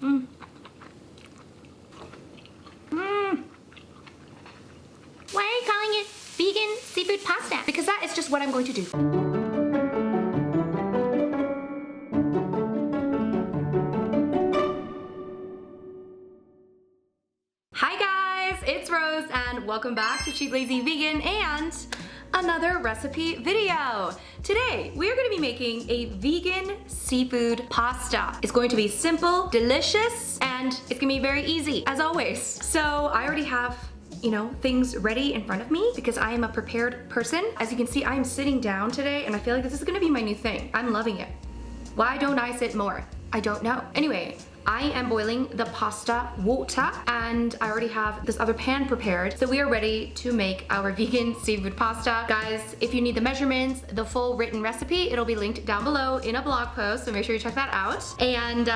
Why are you calling it vegan seafood pasta? Because that is just what I'm going to do. Hi guys, it's Rose and welcome back to Cheap Lazy Vegan and another recipe video. Today, we are gonna be making a vegan seafood pasta. It's going to be simple, delicious, and it's gonna be very easy, as always. So I already have, you know, things ready in front of me because I am a prepared person. As you can see, I am sitting down today and I feel like this is gonna be my new thing. I'm loving it. Why don't I sit more? I don't know. Anyway, I am boiling the pasta water and I already have this other pan prepared. So we are ready to make our vegan seafood pasta. Guys, if you need the measurements, the full written recipe, it'll be linked down below in a blog post. So make sure you check that out. And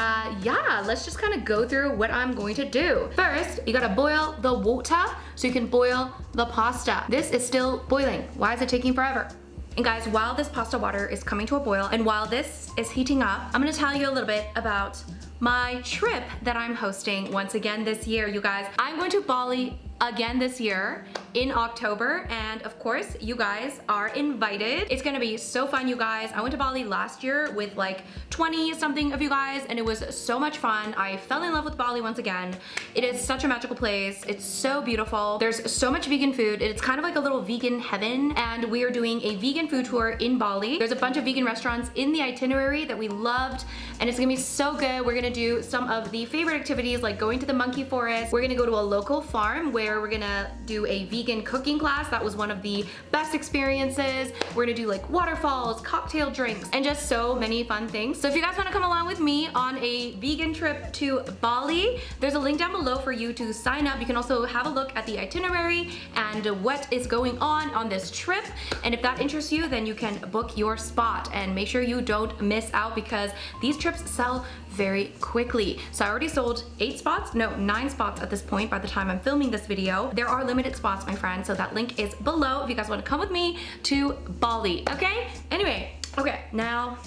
yeah, let's just kind of go through what I'm going to do. First, you gotta boil the water so you can boil the pasta. This is still boiling. Why is it taking forever? And guys, while this pasta water is coming to a boil and while this is heating up, I'm gonna tell you a little bit about my trip that I'm hosting once again this year, you guys. I'm going to Bali again this year in October, and of course you guys are invited. It's gonna be so fun, you guys. I went to Bali last year with like 20 something of you guys and it was so much fun. I fell in love with Bali once again. It is such a magical place. It's so beautiful. There's so much vegan food. It's kind of like a little vegan heaven, and we are doing a vegan food tour in Bali. There's a bunch of vegan restaurants in the itinerary that we loved and it's gonna be so good. We're gonna do some of the favorite activities like going to the monkey forest. We're gonna go to a local farm where we're gonna do a vegan cooking class. That was one of the best experiences. We're gonna do like waterfalls, cocktail drinks, and just so many fun things. So if you guys wanna come along with me on a vegan trip to Bali, there's a link down below for you to sign up. You can also have a look at the itinerary and what is going on this trip. And if that interests you, then you can book your spot and make sure you don't miss out because these trips sell very quickly. So I already sold 9 spots at this point by the time I'm filming this video. There are limited spots, my friend, so that link is below if you guys want to come with me to Bali, okay? Anyway, okay, now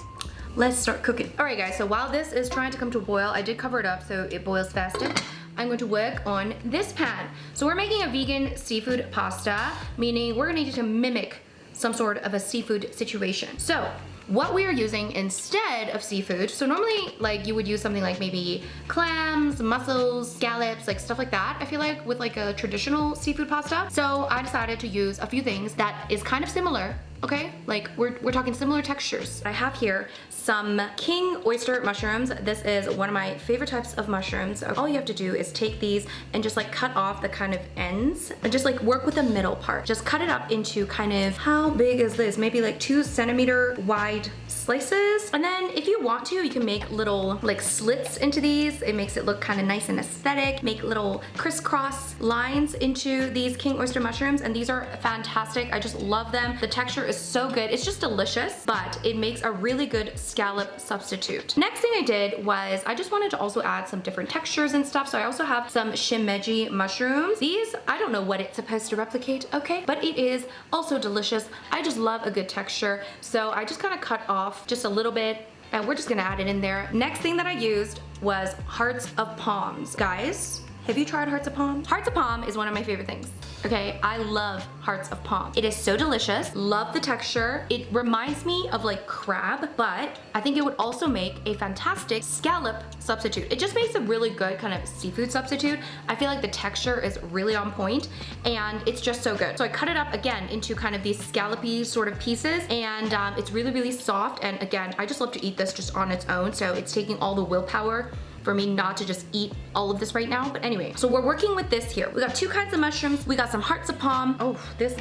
let's start cooking. All right guys, so while this is trying to come to a boil, I did cover it up so it boils faster. I'm going to work on this pan. So we're making a vegan seafood pasta, meaning we're gonna need to mimic some sort of a seafood situation. So what we are using instead of seafood, so normally like you would use something like maybe clams, mussels, scallops, like stuff like that, I feel like, with like a traditional seafood pasta. So I decided to use a few things that is kind of similar, okay? Like we're talking similar textures. I have here some king oyster mushrooms. This is one of my favorite types of mushrooms. All you have to do is take these and just like cut off the kind of ends and just like work with the middle part. Just cut it up into kind of, how big is this? Maybe like 2 centimeter wide slices. And then if you want to, you can make little like slits into these. It makes it look kind of nice and aesthetic. Make little crisscross lines into these king oyster mushrooms, and these are fantastic. I just love them. The texture is so good. It's just delicious, but it makes a really good scallop substitute. Next thing I did was I just wanted to also add some different textures and stuff. So I also have some shimeji mushrooms. These, I don't know what it's supposed to replicate, okay? But it is also delicious. I just love a good texture. So I just kind of cut off just a little bit and we're just gonna add it in there. Next thing that I used was hearts of palms. Guys, have you tried hearts of palm? Hearts of palm is one of my favorite things. Okay, I love hearts of palm. It is so delicious. Love the texture. It reminds me of like crab, but I think it would also make a fantastic scallop substitute. It just makes a really good kind of seafood substitute. I feel like the texture is really on point and it's just so good. So I cut it up again into kind of these scallopy sort of pieces, and it's really, really soft. And again, I just love to eat this just on its own. So it's taking all the willpower for me not to just eat all of this right now. But anyway, so we're working with this here. We got 2 kinds of mushrooms. We got some hearts of palm. Oh, this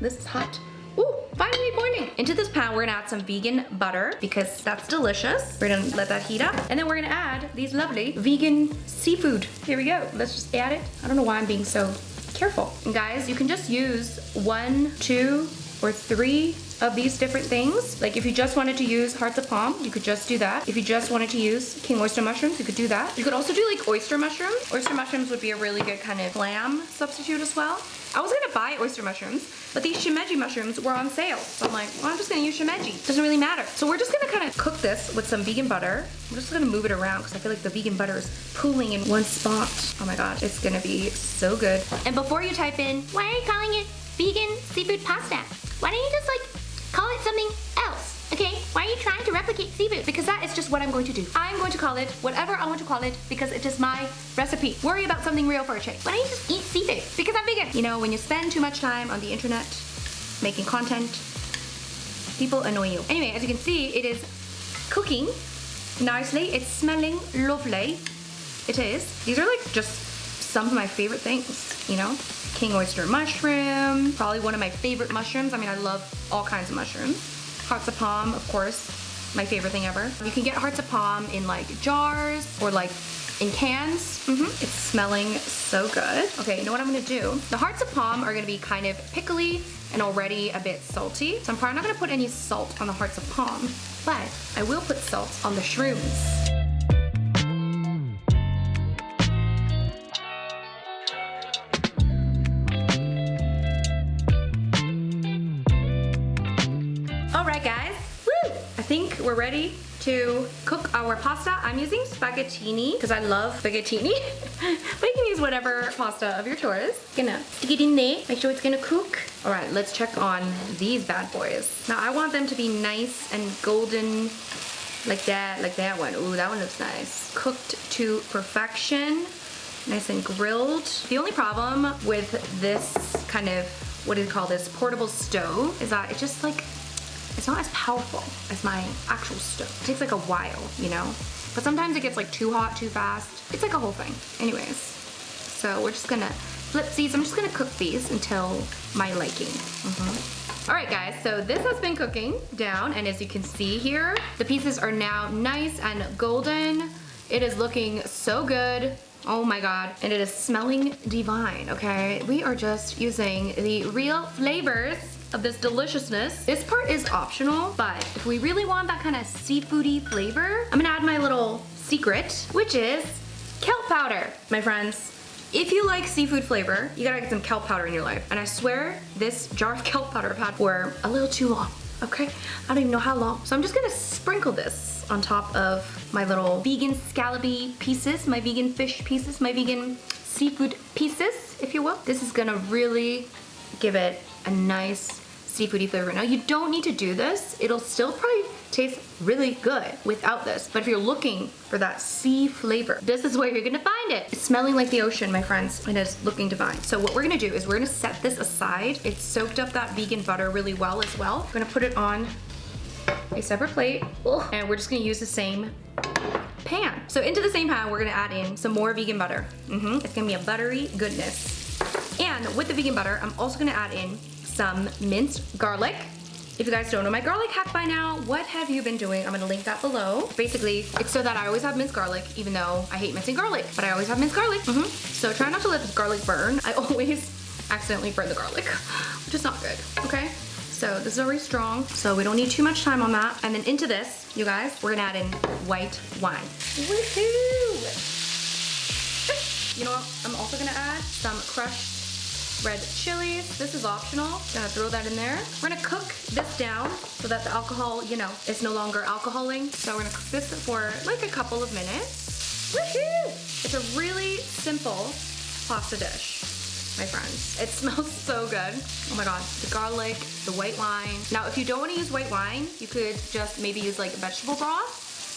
is hot. Ooh, finally boiling. Into this pan, we're gonna add some vegan butter because that's delicious. We're gonna let that heat up. And then we're gonna add these lovely vegan seafood. Here we go. Let's just add it. I don't know why I'm being so careful. And guys, you can just use 1, 2, or 3 of these different things. Like if you just wanted to use hearts of palm, you could just do that. If you just wanted to use king oyster mushrooms, you could do that. You could also do like oyster mushrooms. Oyster mushrooms would be a really good kind of lamb substitute as well. I was gonna buy oyster mushrooms, but these shimeji mushrooms were on sale. So I'm like, well, I'm just gonna use shimeji. Doesn't really matter. So we're just gonna kind of cook this with some vegan butter. I'm just gonna move it around because I feel like the vegan butter is pooling in one spot. Oh my god, it's gonna be so good. And before you type in, why are you calling it vegan seafood pasta? Why don't you just like call it something else? Okay, why are you trying to replicate seafood? Because that is just what I'm going to do. I'm going to call it whatever I want to call it because it is my recipe. Worry about something real for a change. Why don't you just eat seafood? Because I'm vegan. You know, when you spend too much time on the internet making content, people annoy you. Anyway, as you can see, it is cooking nicely. It's smelling lovely. It is. These are like just some of my favorite things, you know? King oyster mushroom, probably one of my favorite mushrooms. I mean, I love all kinds of mushrooms. Hearts of palm, of course, my favorite thing ever. You can get hearts of palm in like jars or like in cans. It's smelling so good. Okay, you know what I'm gonna do? The hearts of palm are gonna be kind of pickly and already a bit salty. So I'm probably not gonna put any salt on the hearts of palm, but I will put salt on the shrooms. I think we're ready to cook our pasta. I'm using spaghettini because I love spaghettini, but you can use whatever pasta of your choice. Gonna stick it in there, make sure it's gonna cook. All right, let's check on these bad boys. Now I want them to be nice and golden like that one. Ooh, that one looks nice. Cooked to perfection, nice and grilled. The only problem with this kind of, what do you call this, portable stove is that it just like, it's not as powerful as my actual stove. It takes like a while, you know? But sometimes it gets like too hot, too fast. It's like a whole thing. Anyways, so we're just gonna flip these. I'm just gonna cook these until my liking. All right guys, so this has been cooking down, and as you can see here, the pieces are now nice and golden. It is looking so good. Oh my god, and it is smelling divine, okay? We are just using the real flavors of this deliciousness. This part is optional, but if we really want that kind of seafoody flavor, I'm gonna add my little secret, which is kelp powder. My friends, if you like seafood flavor, you gotta get some kelp powder in your life. And I swear, this jar of kelp powder I've had for a little too long, okay? I don't even know how long. So I'm just gonna sprinkle this on top of my little vegan scallopy pieces, my vegan fish pieces, my vegan seafood pieces, if you will. This is gonna really give it a nice seafoody flavor. Now you don't need to do this. It'll still probably taste really good without this. But if you're looking for that sea flavor, this is where you're gonna find it. It's smelling like the ocean, my friends. It is looking divine. So what we're gonna do is we're gonna set this aside. It's soaked up that vegan butter really well as well. We're gonna put it on a separate plate. And we're just gonna use the same pan. So into the same pan, we're gonna add in some more vegan butter. It's gonna be a buttery goodness. And with the vegan butter, I'm also gonna add in some minced garlic. If you guys don't know my garlic hack by now, what have you been doing? I'm gonna link that below. Basically, it's so that I always have minced garlic, even though I hate mincing garlic, but I always have minced garlic. So try not to let the garlic burn. I always accidentally burn the garlic, which is not good, okay? So this is already strong, so we don't need too much time on that. And then into this, you guys, we're gonna add in white wine. Woohoo! You know what? I'm also gonna add some crushed red chilies. This is optional. Gonna throw that in there. We're gonna cook this down so that the alcohol, you know, is no longer alcoholing. So we're gonna cook this for like a couple of minutes. Woohoo! It's a really simple pasta dish, my friends. It smells so good. Oh my god, the garlic, the white wine. Now, if you don't wanna use white wine, you could just maybe use like vegetable broth,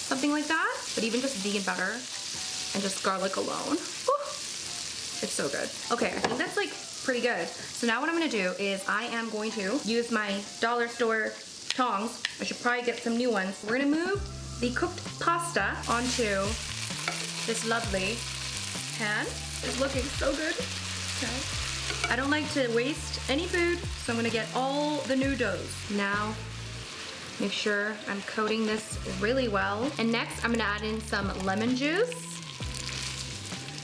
something like that. But even just vegan butter and just garlic alone. Whew, it's so good. Okay, I think that's like pretty good. So now what I'm gonna do is I am going to use my dollar store tongs. I should probably get some new ones. We're gonna move the cooked pasta onto this lovely pan. It's looking so good. Okay. I don't like to waste any food, so I'm gonna get all the noodles. Now, make sure I'm coating this really well. And next, I'm gonna add in some lemon juice.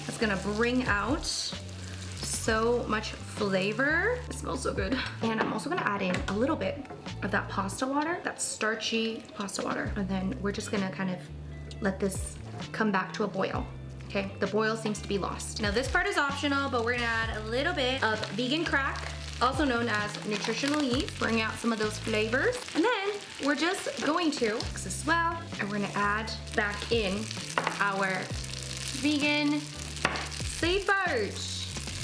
That's gonna bring out so much flavor. It smells so good. And I'm also gonna add in a little bit of that pasta water, that starchy pasta water. And then we're just gonna kind of let this come back to a boil. Okay, the boil seems to be lost. Now this part is optional, but we're gonna add a little bit of vegan crack, also known as nutritional yeast, bring out some of those flavors. And then we're just going to mix this well, and we're gonna add back in our vegan SaVeg.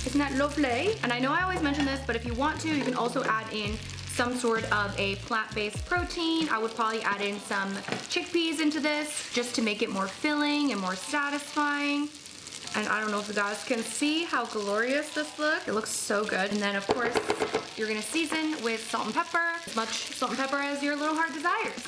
Isn't that lovely? And I know I always mention this, but if you want to, you can also add in some sort of a plant-based protein. I would probably add in some chickpeas into this just to make it more filling and more satisfying. And I don't know if you guys can see how glorious this looks. It looks so good. And then of course, you're gonna season with salt and pepper, as much salt and pepper as your little heart desires.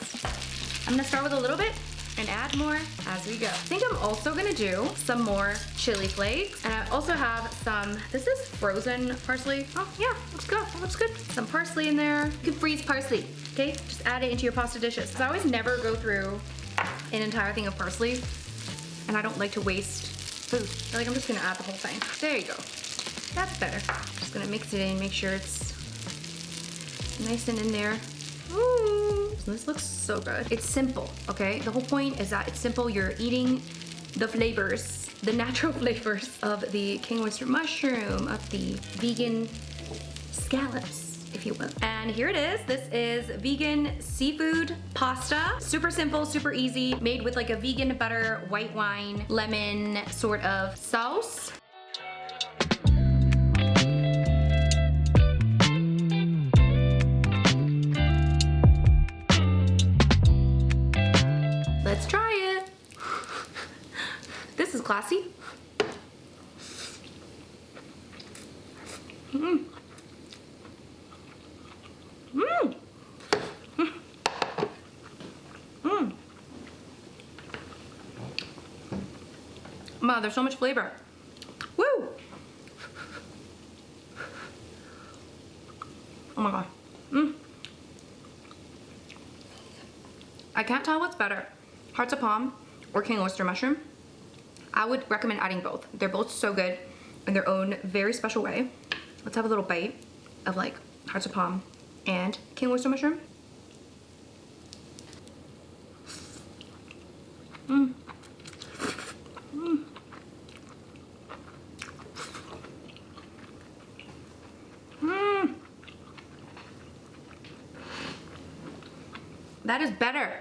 I'm gonna start with a little bit and add more as we go. I think I'm also gonna do some more chili flakes. And I also have some, this is frozen parsley. Oh yeah, looks good, that looks good. Some parsley in there. You can freeze parsley, okay? Just add it into your pasta dishes. So I always never go through an entire thing of parsley, and I don't like to waste food. So like I'm just gonna add the whole thing. There you go. That's better. Just gonna mix it in, make sure it's nice and in there. Ooh, this looks so good. It's simple, okay? The whole point is that it's simple. You're eating the flavors, the natural flavors of the king oyster mushroom, of the vegan scallops, if you will. And here it is. This is vegan seafood pasta. Super simple, super easy, made with like a vegan butter, white wine, lemon sort of sauce. Let's try it. This is classy. Mm. Mm. Mm. Wow, there's so much flavor. Woo! Oh my god. Mm. I can't tell what's better, hearts of palm or king oyster mushroom. I would recommend adding both. They're both so good in their own very special way. Let's have a little bite of like hearts of palm and king oyster mushroom. Mm. Mm. Mm. That is better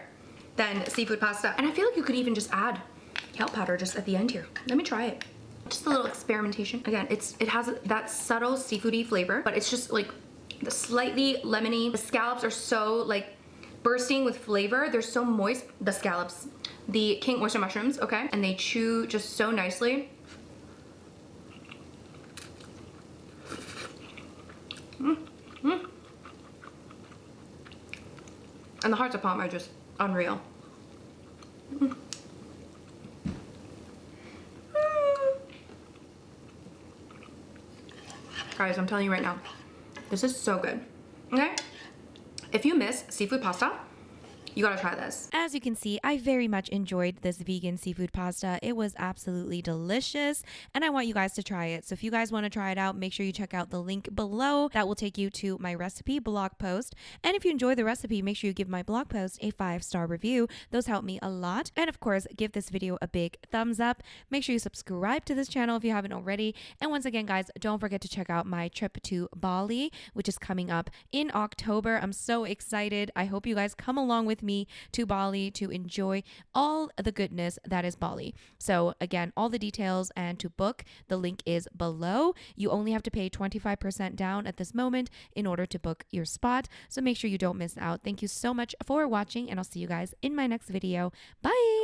than seafood pasta. And I feel like you could even just add kelp powder just at the end here. Let me try it. Just a little experimentation. Again, it has that subtle seafoody flavor, but it's just like the slightly lemony. The scallops are so like bursting with flavor. They're so moist. The scallops, the king oyster mushrooms, okay? And they chew just so nicely. Mm. Mm. And the hearts of palm are just unreal. Mm. Guys, I'm telling you right now, this is so good. Okay? If you miss seafood pasta, you gotta try this. As you can see, I very much enjoyed this vegan seafood pasta. It was absolutely delicious, and I want you guys to try it. So if you guys want to try it out, make sure you check out the link below. That will take you to my recipe blog post. And if you enjoy the recipe, make sure you give my blog post a 5-star review. Those help me a lot. And of course, give this video a big thumbs up. Make sure you subscribe to this channel if you haven't already. And once again, guys, don't forget to check out my trip to Bali, which is coming up in October. I'm so excited. I hope you guys come along with me to Bali to enjoy all the goodness that is Bali. So again, all the details and to book, the link is below. You only have to pay 25% down at this moment in order to book your spot. So make sure you don't miss out. Thank you so much for watching, and I'll see you guys in my next video. Bye!